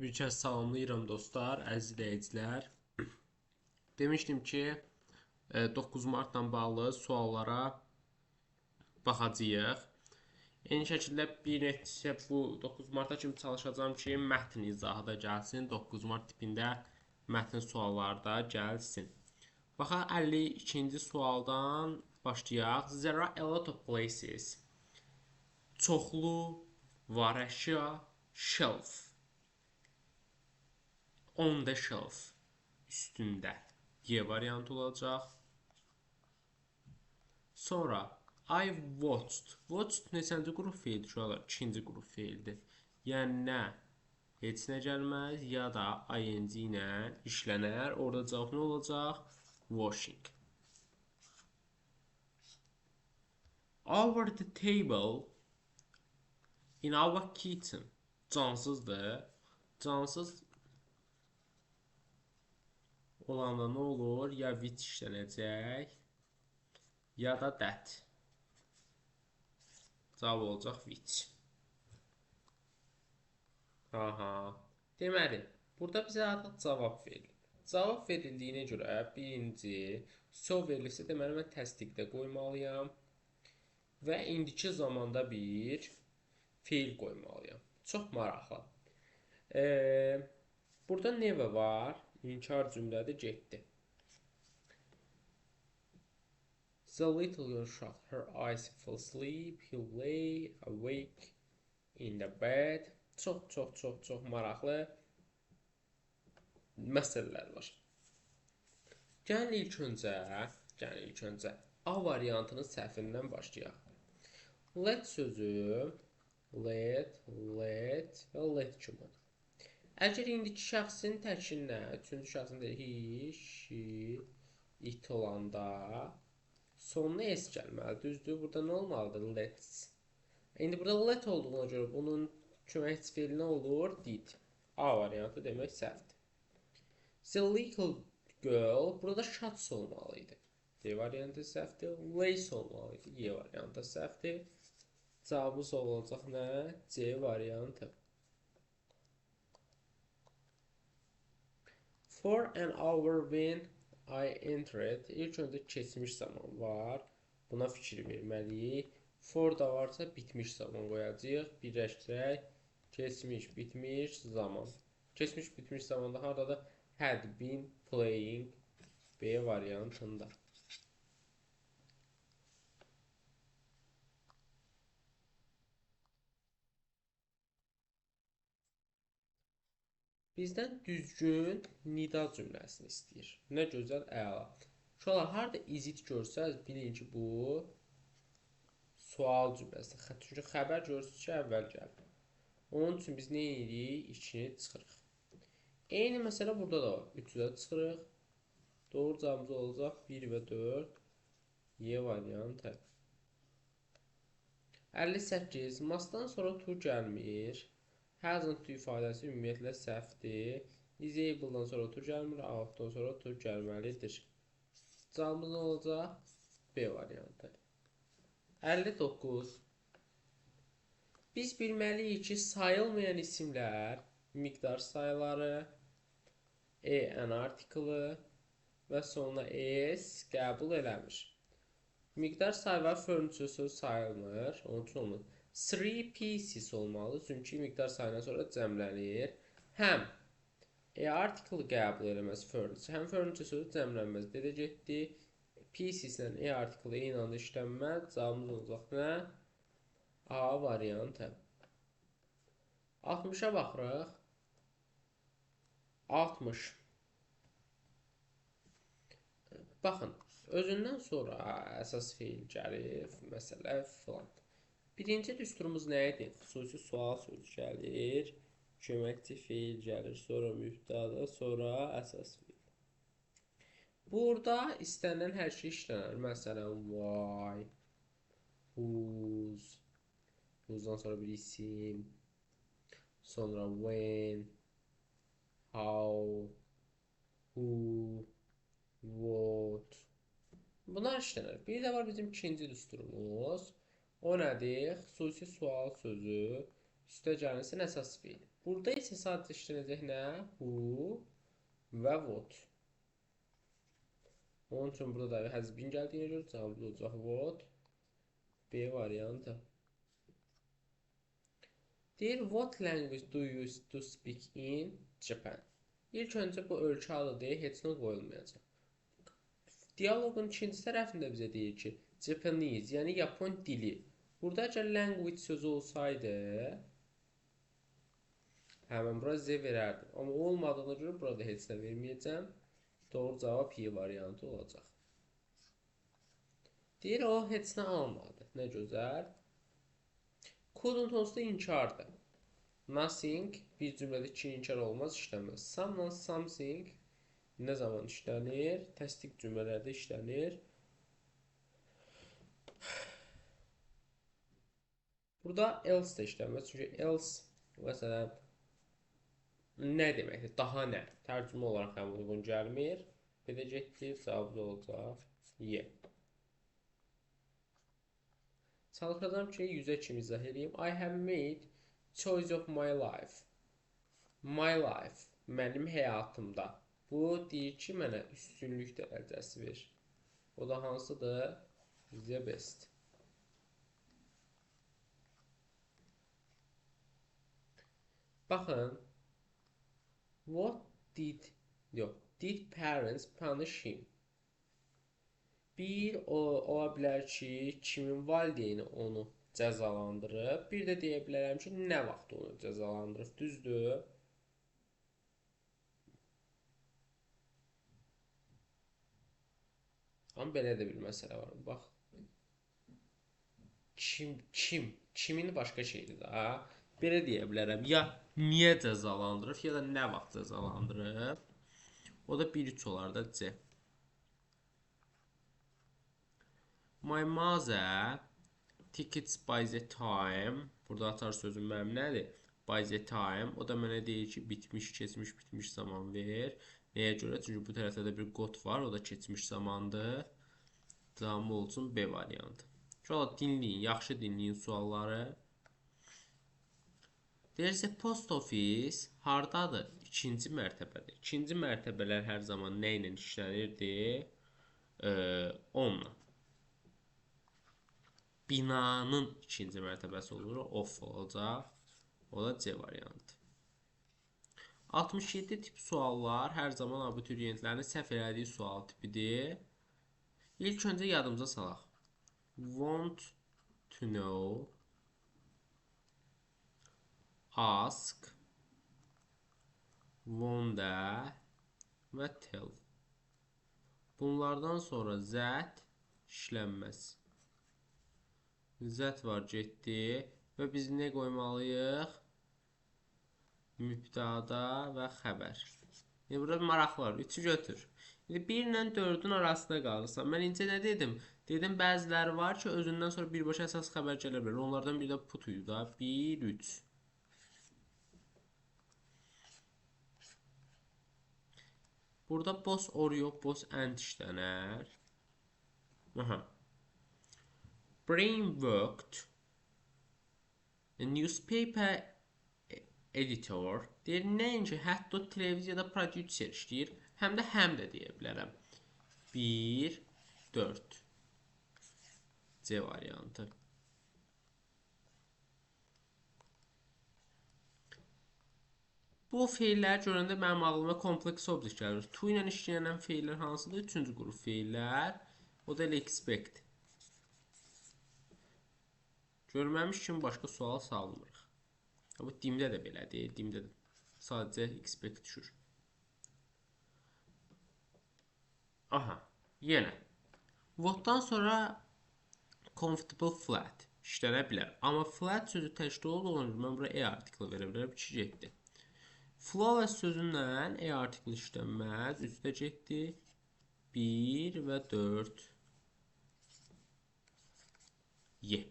Bir kəz salamlayıram dostlar, əziz izləyicilər. Demişdim ki, 9 martla bağlı suallara baxacağıq. Eyni şəkildə bir neçə bu 9 marta kimi çalışacağam ki, mətn izahı da gəlsin. 9 mart tipində mətn sualları da gəlsin. Baxaq 52-ci sualdan başlayaq. There are a lot of places. Çoxlu var əşya, shelf. On the shelf. Üstündə. Y variantı olacaq. Sonra I watched. Watched neçənci qrup feildir uşaqlar? İkinci qrup feildir. Yəni nə heç nə gəlməz ya da ing ilə işlənər. Orada cavab nə olacaq? Washing. Over the table in our kitchen. Cansızdır. Cansız olanda nə olur? Ya with işlənəcək, ya da that. Cavab olacaq which. Aha. Deməli, burada bizə artıq cavab verilir. Cavab verildiyinə görə birinci so verilirsə, deməli mən təsdiqdə qoymalıyam və indiki zamanda bir feil qoymalıyam. Çox maraqlı. Burada never var. İnkar cümlədir, getdi. The little girl shut her eyes and fell asleep. He lay awake in the bed. Çox maraqlı məsələlər var. Gəlin ilk öncə A variantının səhvindən başlayaq. Let sözü let və let kimi. Əgər indiki şəxsin təkinə, üçüncü şəxsin də he, she, it olanda sonuna s gəlməli, düzdür? Burada nə olmalıdır? Let's. İndi burada let olduğuna görə bunun köməkçi feili nə olur? Did. A variantı demək səhvdir. The little girl burada shots olmalıydı. D variantı səhvdir. Lace olmalıydı. Y variantı səhvdir. Cavabımız olacaq nə? C variantı. For an hour when I entered. İlk öncə keçmiş zaman var. Buna fikir verməliyik. For da varsa bitmiş zaman qoyacağıq. Birləşdirək. Keçmiş, bitmiş zaman. Keçmiş, bitmiş zamanda harada had been playing B variantında. Bizdən düzgün nida cümləsini istəyir. Nə gözəl, əla. Uşaqlar, harada is-it görsəz, bilin ki, bu sual cümləsi. Çünki xəbər görürsünüz ki, əvvəl gəlir. Onun üçün biz nə edirik? 2-ni çıxırıq. Eyni məsələ burada da var. 3-ü də çıxırıq. Doğru cavabımız olacaq 1 və 4. Y variantı. 58. Must-dan sonra to gəlmir. Hasn't ifadəsi ümumiyyətlə səhvdir. Is able-dan sonra to gəlmir, out-dan sonra to gəlməlidir. Cavabımız nə olacaq? B variantı. 59. Biz bilməliyik ki, sayılmayan isimlər, miqdar sayıları, an artiklı və sonuna s qəbul eləmir. Miqdar sayılar furniture söz sayılmır, onun üçün olmur. Three pieces olmalı, çünki miqdar sayından sonra cəmlənir. Həm article qəbul eləməz furniture, həm furniture sözü cəmlənməz. Dedə getdi, pieces ilə article eyni anda işlənməz. Cavabımız olacaq nə? A variantı. 60-a baxırıq. 60. Baxın, özündən sonra əsas feil gəlir, məsələ filan. Birinci düsturumuz nə idi? Xüsusi sual sözü gəlir, köməkçi feil gəlir, sonra mübtəda, sonra əsas feil. Burada istənilən hər şey işlənir. Məsələn, why, whose, whosedan sonra bir isim, sonra when, how, who, what. Bunlar işlənir. Bir də var bizim ikinci düsturumuz. O nədir? Xüsusi sual sözü Üstə gəlməsin əsas fiil. Burada isə sadəcə işlənəcək nə? Who və what. Onun üçün burada da has been gəldiyinə görə cavabı olacaq what. B variantı. Deyir, what language do you use to speak in Japan? İlk öncə bu ölkə adı deyil, heç nə qoyulmayacaq. Dialoqun ikinci tərəfində bizə deyir ki, Japanese, yəni Yapon dili. Burada əgər language sözü olsaydı, həmin bura Z verərdim. Amma olmadığına görə burada heç nə verməyəcəm. Doğru cavab Y variantı olacaq. Deyir, o heç nə almadı. Nə gözəl. Couldn't onsuz da inkardır. Nothing bir cümlədə iki inkar olmaz, işləməz. Someone, something nə zaman işlənir? Təsdiq cümlələrdə işlənir. Burada else də işlənməz. Çünki else, məsələn, nə deməkdir? Daha nə? Tərcümə olaraq həm uyğun gəlmir. Belə getdik, cavabı olacaq Y. Çalışacağım ki, 100-ə kimi izah edeyim. I have made choice of my life. My life. Mənim həyatımda. Bu deyir ki, mənə üstünlük dərəcəsi verir. O da hansıdır? The best. Baxın. Did parents punish him? Bir ola bilər ki, kimin valideyni onu cəzalandırıb. Bir də deyə bilərəm ki, nə vaxt onu cəzalandırıb. Düzdür? Amma belə də bir məsələ var. Bax. Kimin başqa şeydir da. Belə deyə bilərəm. Ya niyə cəzalandırıb, ya da nə vaxt cəzalandırıb. O da 1-3 olar da C. My mother tickets by the time. Burada atar sözüm mənim nədir? By the time. O da mənə deyir ki, bitmiş, keçmiş, bitmiş zaman ver. Nəyə görə? Çünki bu tərəfdə də bir qot var. O da keçmiş zamandır. Cavabım olsun B variantı. Şöyle dinləyin, yaxşı dinləyin sualları. Deyirsə, post office hardadır? İkinci mərtəbədir. İkinci mərtəbələr hər zaman nə ilə işlənirdi? Onunla. Binanın ikinci mərtəbəsi olur. Off olacaq. O da C variantı. 67 tip suallar hər zaman abituriyentlərin səhv elədiyi sual tipidir. İlk öncə yadımıza salaq. Want to know, ask, wonder və tell. Bunlardan sonra that işlənməz. That var, getdi və biz nə qoymalıyıq? Mübtəda və xəbər. Burada maraqlı var. 3-ü götür. 1 ilə 4-ün arasında qalırsan. Mən incə nə dedim? Dedim, bəziləri var ki, özündən sonra birbaşa əsas xəbər gələ bilər. Onlardan biri də put idi da. 1, 3. Burada both or yox, both and işlənər. Brain worked a newspaper editor. Deyir, nəinki hətta televiziyada prodüser işləyir, həm də deyə bilərəm. 1, 4. C variantı. Bu feilləri görəndə mənim ağlıma kompleks object gəlir. To ilə işləyən feillər hansıdır? 3-cü qrup feillər. O da elə expect. Görməmiş kimi başqa sual salmırıq. Bu dimdə də belədir. Dimdə də sadəcə expect düşür. Aha, yenə. What'dan sonra comfortable flat işlənə bilər. Amma flat sözü təkdə olduğunu görə mən bura E artiklı verə bilərəm. 2 getdi. Flawless sözündən E artiklı işlənməz. 3-də getdi. 1 və 4. Y.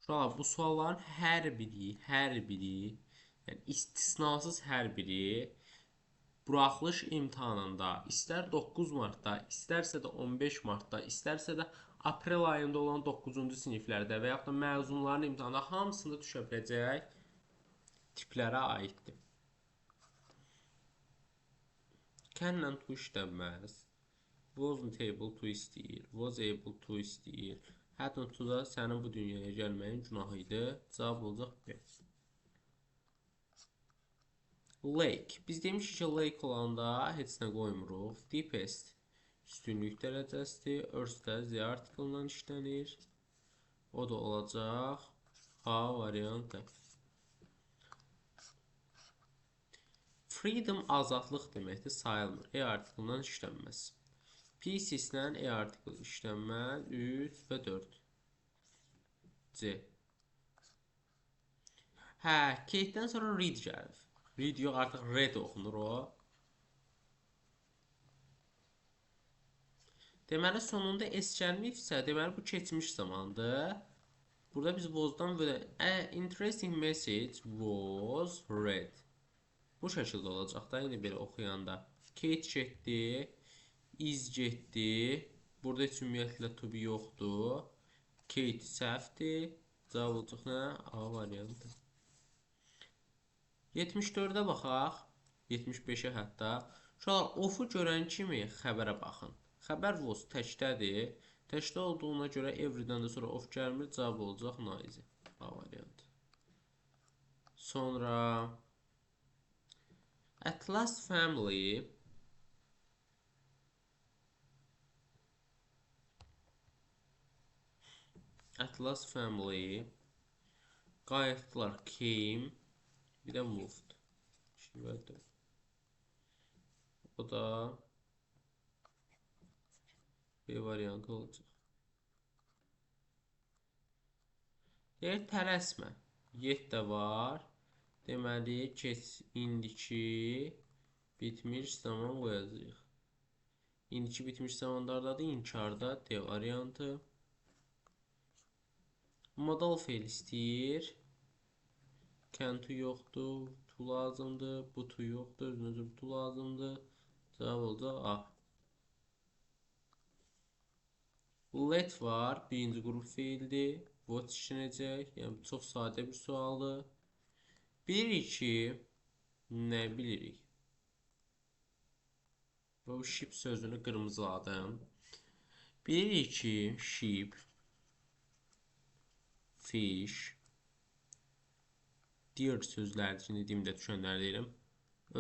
Bu sualların hər biri, yəni istisnasız hər biri buraxılış imtahanında, istər 9 martda, istərsə də 15 martda, istərsə də aprel ayında olan 9-cu siniflərdə və yaxud da məzunların imtahanda hamısında düşə biləcək tiplərə aiddir. Can-lə to işlənməz. Wasn't able to istəyir. Was able to istəyir. Hadn't to da sənin bu dünyaya gəlməyin günahı idi. Cavab olacaq B. Lake. Biz demişik ki, lake olanda heç nə qoymuruq. Deepest. Üstünlük dərəcəsidir. Earth də the article-dan işlənir. O da olacaq A variantı. Freedom azadlıq deməkdir, sayılmır. E article-dan işlənməz. Pieces-lə E article işlənməz. 3 və 4. C. Hə, Kate-dən sonra read gəlir. Read yox, artıq red oxunur o. Deməli, sonunda S gəlməyibsə, deməli, bu keçmiş zamandır. Burada biz was-dan böyle interesting message was read. Bu şəkildə olacaq da, yine belə oxuyanda. Kate getdi, is getdi. Burada heç ümumiyyətlə to be yoxdur. Kate səhvdir. Cavab olacaq nə? A variantı. 74-də baxaq. 75-ə hətta. Uşaqlar, of-u görən kimi xəbərə baxın. Xəbər was təkdədir. Təkdə olduğuna görə everydən də sonra of gəlmir. Cavab olacaq noisy. A variantı. Sonra At Last Family. At Last Family. Qayıtdılar came. Bir də moved. Şimdi o da B variantı olacaq. Deyək, tələsmə. Yet də var. Deməli, indiki bitmiş zaman qoyacaq. İndiki bitmiş zamanlardadır, inkarda D variantı. Modal fe'l istəyir. Can to yoxdur, to lazımdır. Bu to yoxdur, özünüzün to lazımdır. Cavab olacaq A. Let var, birinci qrup feildir. What işlənəcək, yəni çox sadə bir sualdır. Bilirik ki, nə bilirik? Bu ship sözünü qırmızıladım. Bilirik ki, ship, fish, deer sözləri için dediyimdə düşənlər deyirəm.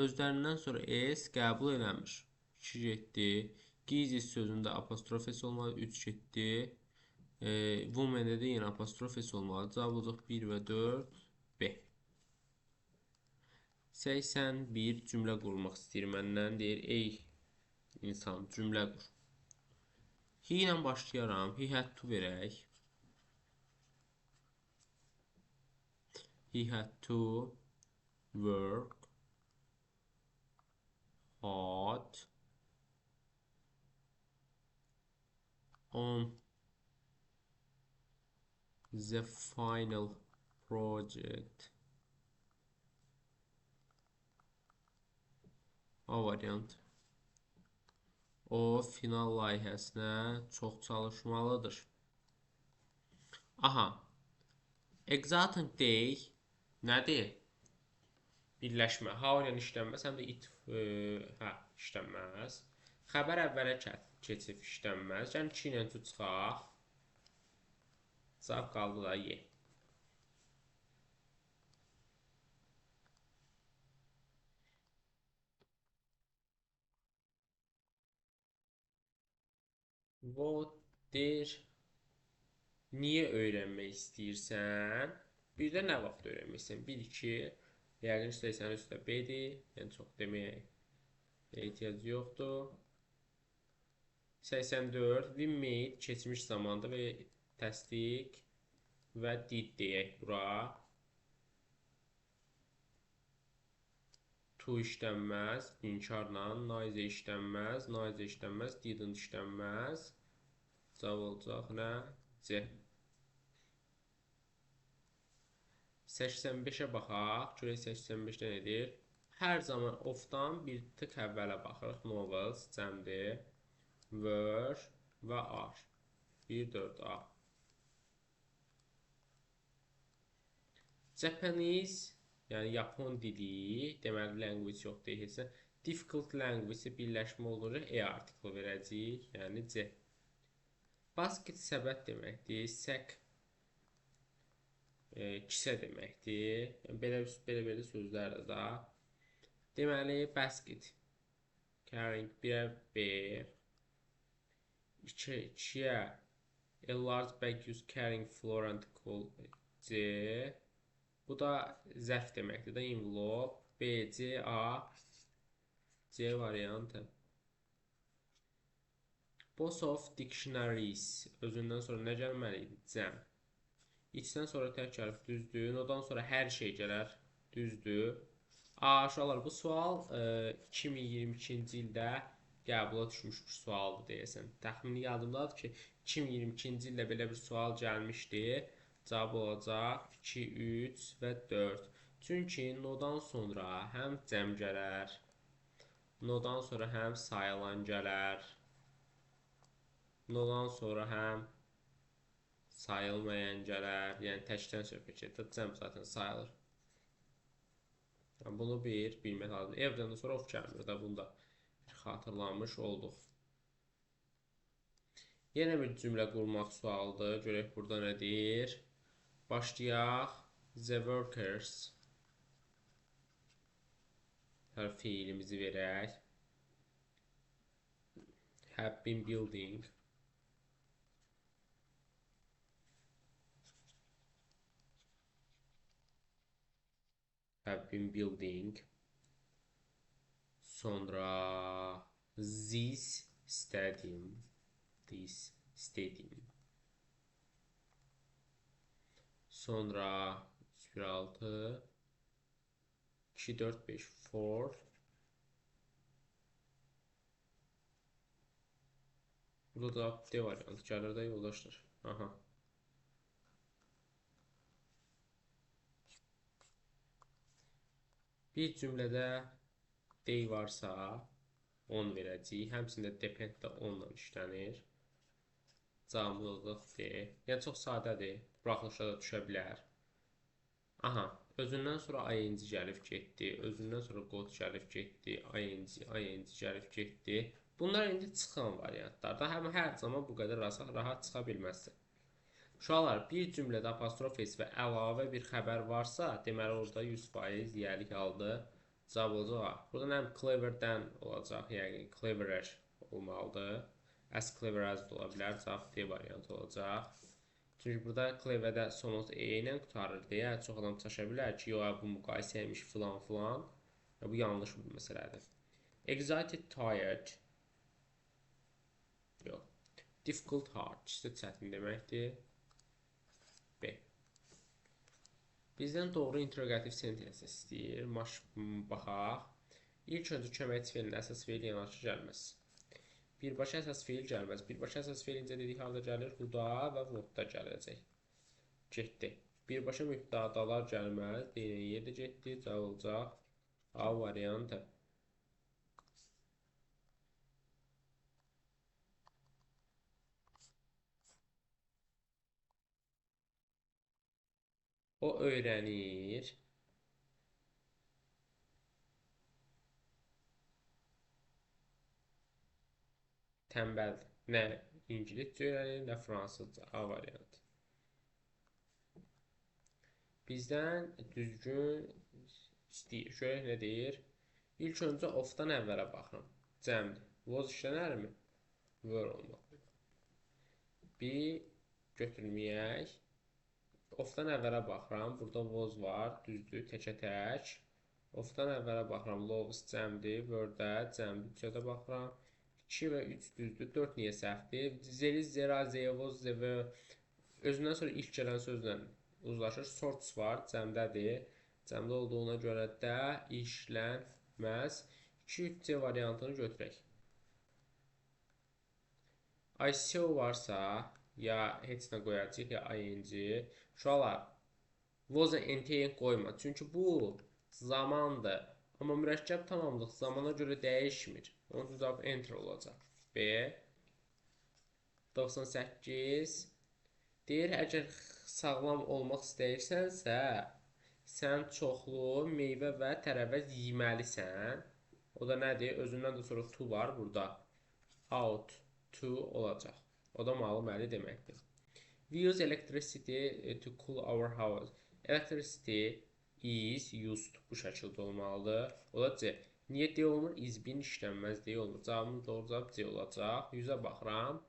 Özlərindən sonra S qəbul eləmir. 2 getdi. Gizli sözündə apostrof S olmalı. 3 getdi. Woman-də də yenə apostrof S olmalı. Cavab olacaq 1 və 4 B. 81 cümlə qurmaq istəyir məndən. Deyir, ey insan, cümlə qur. He ilə başlayaram. He had to verək. He had to work hard on the final project. A variant. O final layihəsinə çox çalışmalıdır. Aha. Exultant day nədir? Birləşmə. How-la işlənməz, həm də it işlənməz. Xəbər əvvələ keçib işlənməz. Yəni 2 ilə çıxaq. Cavab qaldı da Y. What deyir? Niyə öyrənmək istəyirsən? Bir də nə vaxt öyrənmək istəyirsən? 1, 2. Yəqin istəyirsən üstə B-dir. Yəni çox deməyə ehtiyac yoxdur. 84. We made keçmiş zamanda və təsdiq və did deyək bura. To işlənməz, inkarla, noise işlənməz, noise işlənməz, didn't işlənməz. Cavab olacaq nə? C. 85-ə baxaq. Görək 85-də nedir? Hər zaman of-dan bir tık əvvələ baxırıq. Novels, cəmdir. Were və are. 1, 4, A. Japanese, yəni Yapon dili, deməli language yox deyilsə, difficult language birləşmə olur, E artiklı verəcəyik, yəni C. Basket səbət deməkdir, sack kisə deməkdir. Yəni, belə sözlər də. Deməli, basket, carrying, birə B, ikiyə a large bag used carrying flour and coal, C. Bu da zərf deməkdir də, envelope, B, C, A, C variantı. Both of dictionaries, özündən sonra nə gəlməlidir? Cəm. İçdən sonra tək hərf düzdür, nodan sonra hər şey gələr, düzdür. Uşaqlar, bu sual 2022-ci ildə qəbula düşmüş bir sualdır deyəsən. Təxmini yadımdadır ki, 2022-ci ildə belə bir sual gəlmişdi. Cavab olacaq 2, 3 və 4. Çünki nodan sonra həm cəm gələr, nodan sonra həm sayılan gələr, nodan sonra həm sayılmayan gələr. Yəni təkdən söhbət gedir. Cəm zaten sayılır. Bunu bilmək lazımdır. Evdən sonra of gəlmir də, bunu da xatırlanmış olduq. Yenə bir cümlə qurmaq sualıdır. Görək burada nə deyir. Başlayaq. The workers. Hər fiilimizi verək. Have been building. Have been building. Sonra this stadium. This stadium. Sonra 3, 2, 4, 5, 4. Burada da D variantı gəlir də yoldaşlar. Aha. Bir cümlədə D varsa 10 verəcəyik. Həmçində depend də 10 ilə işlənir. Cavabımız D. Yəni çox sadədir. Buraxılışa da düşə bilər. Aha, özündən sonra ing gəlib getdi. Özündən sonra qod gəlib getdi. ing gəlib getdi. Bunlar indi çıxan variantlardır. Həm hər zaman bu qədər rahat çıxa bilməzsən. Uşaqlar, bir cümlədə apostrof s və əlavə bir xəbər varsa, deməli orada 100% yiyəlik aldı. Cavab olacaq. Buradan həm clever-dən olacaq, yəni cleverer olmalıdır. As clever as da ola bilər, cavab D variantı olacaq. Çünki burada clever-də sonumuz E ilə qutarır deyə çox adam çaşa bilər ki, yox, bu müqayisəymiş filan filan. Bu yanlış bir məsələdir. Excited, tired. Yox. Difficult, hard. İşte çətin deməkdir. B. Bizdən doğru interrogativ sentens istəyir. Baxaq. İlk öncə köməkçi feilin əsas feil yanaşı gəlməz. Birbaşa əsas feil gəlməz. Birbaşa əsas feil incə dedik halda gəlir. Huda və vurtda gələcək. Getdi. Birbaşa mübtədalar gəlməz. Deyilən yerdə getdi. Cavab olacaq A variantı. O öyrənir. Tənbəldir. Nə ingiliscə öyrənir, nə fransızca. A variantı. Bizdən düzgün istəyir. Görək nə deyir. İlk öncə of-dan əvvələ baxıram. Cəmdir. Was işlənərmi? Were olmalı. Bir götürməyək. Of-dan əvvələ baxıram. Burada was var. Düzdür. Təkə-tək. Of-dan əvvələ baxıram. Loves cəmdir. Were-də cəmdir. Üçə-də baxıram. 2 və 3 düzdür. 4 niyə səhvdir? Zeri, zera, zevoz, zeve. Özündən sonra ilk gələn sözlə uzlaşır. Sorts var. Cəmdədir. Cəmdə olduğuna görə də işlənməz. 2-3C variantını götürək. I saw varsa ya heç nə qoyacaq ya ing. Uşaqlar, was-a nt qoyma. Çünki bu zamandır. Amma mürəkkəb tamamlıq zamana görə dəyişmir. Onun üçün cavab enter olacaq. B. 98. Deyir, əgər sağlam olmaq istəyirsənsə, sən çoxlu meyvə və tərəvəz yeməlisən. O da nədir? Özündən də sonra to var burada. Out to olacaq. O da müəlliməli deməkdir. We use electricity to cool our house. Electricity is used bu şəkildə olmalıdır. O da C. Niyə D olmur? Is bin işlənməz deyə olmur. Cavabım doğru cavab C olacaq. 100-ə baxıram.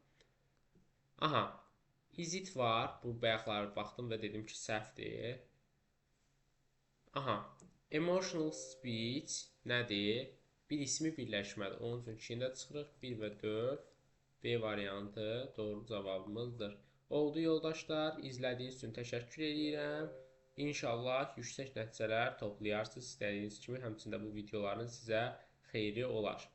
Aha. Is it var. Bu bayaqları baxdım və dedim ki, səhvdir. Aha. Emotional speech nədir? Bir ismi birləşmədir. Onun üçün ikində çıxırıq. 1 və 4. B variantı doğru cavabımızdır. Oldu yoldaşlar. İzlədiyiniz üçün təşəkkür edirəm. İnşallah yüksək nəticələr toplayarsınız istədiyiniz kimi. Həmçində bu videoların sizə xeyri olar.